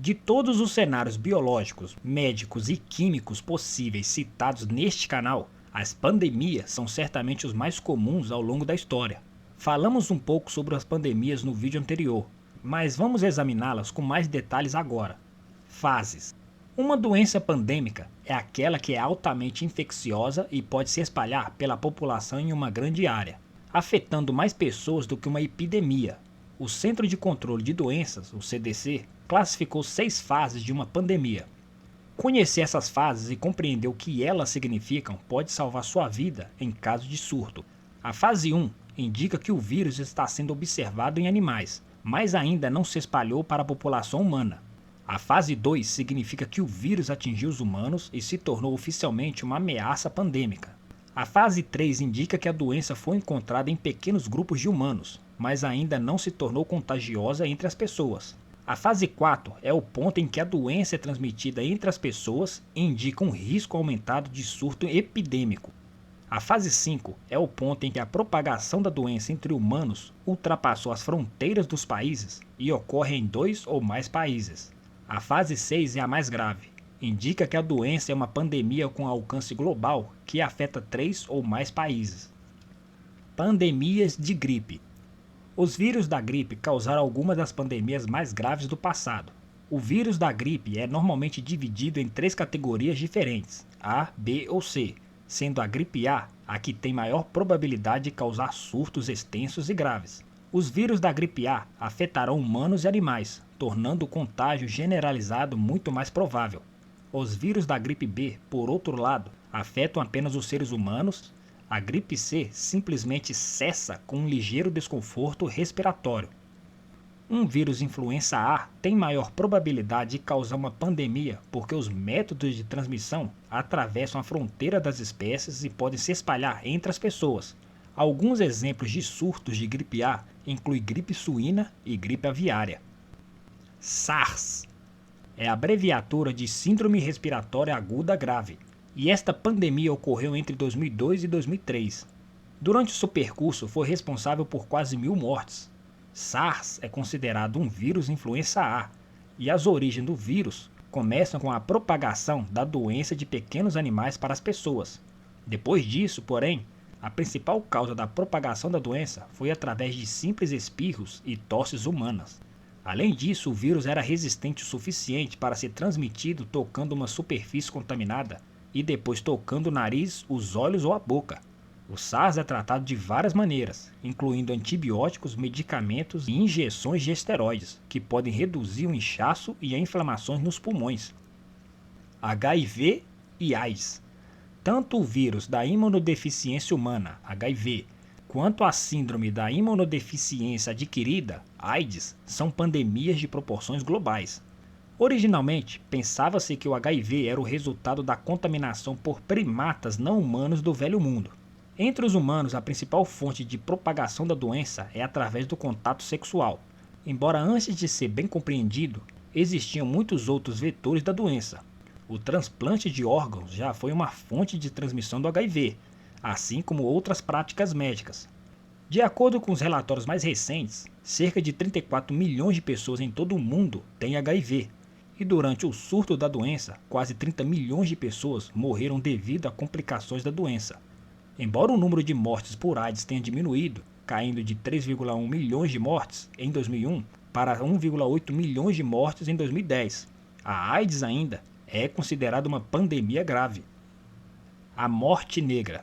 De todos os cenários biológicos, médicos e químicos possíveis citados neste canal, as pandemias são certamente os mais comuns ao longo da história. Falamos um pouco sobre as pandemias no vídeo anterior, mas vamos examiná-las com mais detalhes agora. Fases. Uma doença pandêmica é aquela que é altamente infecciosa e pode se espalhar pela população em uma grande área, afetando mais pessoas do que uma epidemia. O Centro de Controle de Doenças, o CDC, classificou 6 fases de uma pandemia. Conhecer essas fases e compreender o que elas significam pode salvar sua vida em caso de surto. A fase 1 indica que o vírus está sendo observado em animais, mas ainda não se espalhou para a população humana. A fase 2 significa que o vírus atingiu os humanos e se tornou oficialmente uma ameaça pandêmica. A fase 3 indica que a doença foi encontrada em pequenos grupos de humanos, mas ainda não se tornou contagiosa entre as pessoas. A fase 4 é o ponto em que a doença é transmitida entre as pessoas e indica um risco aumentado de surto epidêmico. A fase 5 é o ponto em que a propagação da doença entre humanos ultrapassou as fronteiras dos países e ocorre em 2 ou mais países. A fase 6 é a mais grave. Indica que a doença é uma pandemia com alcance global que afeta 3 ou mais países. Pandemias de gripe. Os vírus da gripe causaram algumas das pandemias mais graves do passado. O vírus da gripe é normalmente dividido em 3 categorias diferentes, A, B ou C, sendo a gripe A a que tem maior probabilidade de causar surtos extensos e graves. Os vírus da gripe A afetarão humanos e animais, tornando o contágio generalizado muito mais provável. Os vírus da gripe B, por outro lado, afetam apenas os seres humanos. A gripe C simplesmente cessa com um ligeiro desconforto respiratório. Um vírus influenza A tem maior probabilidade de causar uma pandemia porque os métodos de transmissão atravessam a fronteira das espécies e podem se espalhar entre as pessoas. Alguns exemplos de surtos de gripe A incluem gripe suína e gripe aviária. SARS é a abreviatura de Síndrome Respiratória Aguda Grave, e esta pandemia ocorreu entre 2002 e 2003. Durante o seu percurso foi responsável por quase 1.000 mortes. SARS é considerado um vírus influenza A, e as origens do vírus começam com a propagação da doença de pequenos animais para as pessoas. Depois disso, porém, a principal causa da propagação da doença foi através de simples espirros e tosses humanas. Além disso, o vírus era resistente o suficiente para ser transmitido tocando uma superfície contaminada e depois tocando o nariz, os olhos ou a boca. O SARS é tratado de várias maneiras, incluindo antibióticos, medicamentos e injeções de esteroides, que podem reduzir o inchaço e as inflamações nos pulmões. HIV e AIDS. Tanto o vírus da imunodeficiência humana, HIV, quanto a síndrome da imunodeficiência adquirida, AIDS, são pandemias de proporções globais. Originalmente, pensava-se que o HIV era o resultado da contaminação por primatas não humanos do Velho Mundo. Entre os humanos, a principal fonte de propagação da doença é através do contato sexual. Embora antes de ser bem compreendido, existiam muitos outros vetores da doença. O transplante de órgãos já foi uma fonte de transmissão do HIV, assim como outras práticas médicas. De acordo com os relatórios mais recentes, cerca de 34 milhões de pessoas em todo o mundo têm HIV. E durante o surto da doença, quase 30 milhões de pessoas morreram devido a complicações da doença. Embora o número de mortes por AIDS tenha diminuído, caindo de 3,1 milhões de mortes em 2001 para 1,8 milhões de mortes em 2010, a AIDS ainda é considerada uma pandemia grave. A morte negra.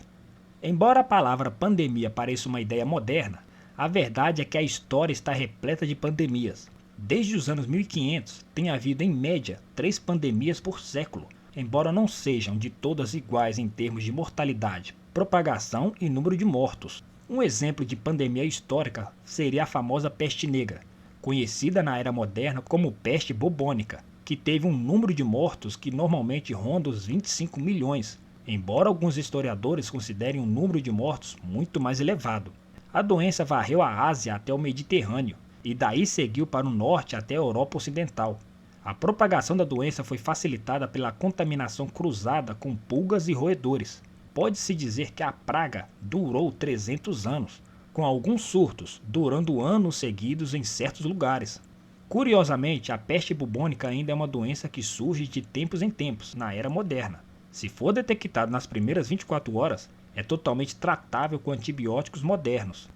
Embora a palavra pandemia pareça uma ideia moderna, a verdade é que a história está repleta de pandemias. Desde os anos 1500, tem havido em média 3 pandemias por século, embora não sejam de todas iguais em termos de mortalidade, propagação e número de mortos. Um exemplo de pandemia histórica seria a famosa peste negra, conhecida na era moderna como peste bubônica, que teve um número de mortos que normalmente ronda os 25 milhões, embora alguns historiadores considerem um número de mortos muito mais elevado. A doença varreu a Ásia até o Mediterrâneo, e daí seguiu para o norte até a Europa Ocidental. A propagação da doença foi facilitada pela contaminação cruzada com pulgas e roedores. Pode-se dizer que a praga durou 300 anos, com alguns surtos durando anos seguidos em certos lugares. Curiosamente, a peste bubônica ainda é uma doença que surge de tempos em tempos, na era moderna. Se for detectado nas primeiras 24 horas, é totalmente tratável com antibióticos modernos.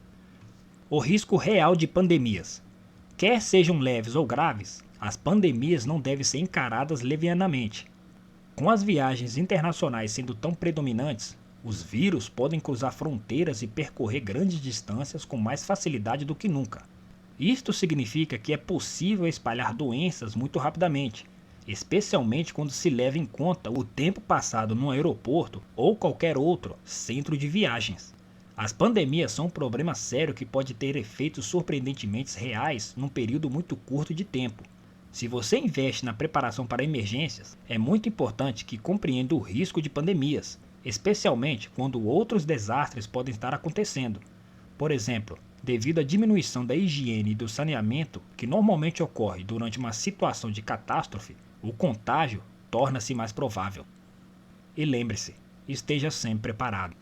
O risco real de pandemias. Quer sejam leves ou graves, as pandemias não devem ser encaradas levianamente. Com as viagens internacionais sendo tão predominantes, os vírus podem cruzar fronteiras e percorrer grandes distâncias com mais facilidade do que nunca. Isto significa que é possível espalhar doenças muito rapidamente, especialmente quando se leva em conta o tempo passado no aeroporto ou qualquer outro centro de viagens. As pandemias são um problema sério que pode ter efeitos surpreendentemente reais num período muito curto de tempo. Se você investe na preparação para emergências, é muito importante que compreenda o risco de pandemias, especialmente quando outros desastres podem estar acontecendo. Por exemplo, devido à diminuição da higiene e do saneamento que normalmente ocorre durante uma situação de catástrofe, o contágio torna-se mais provável. E lembre-se, esteja sempre preparado.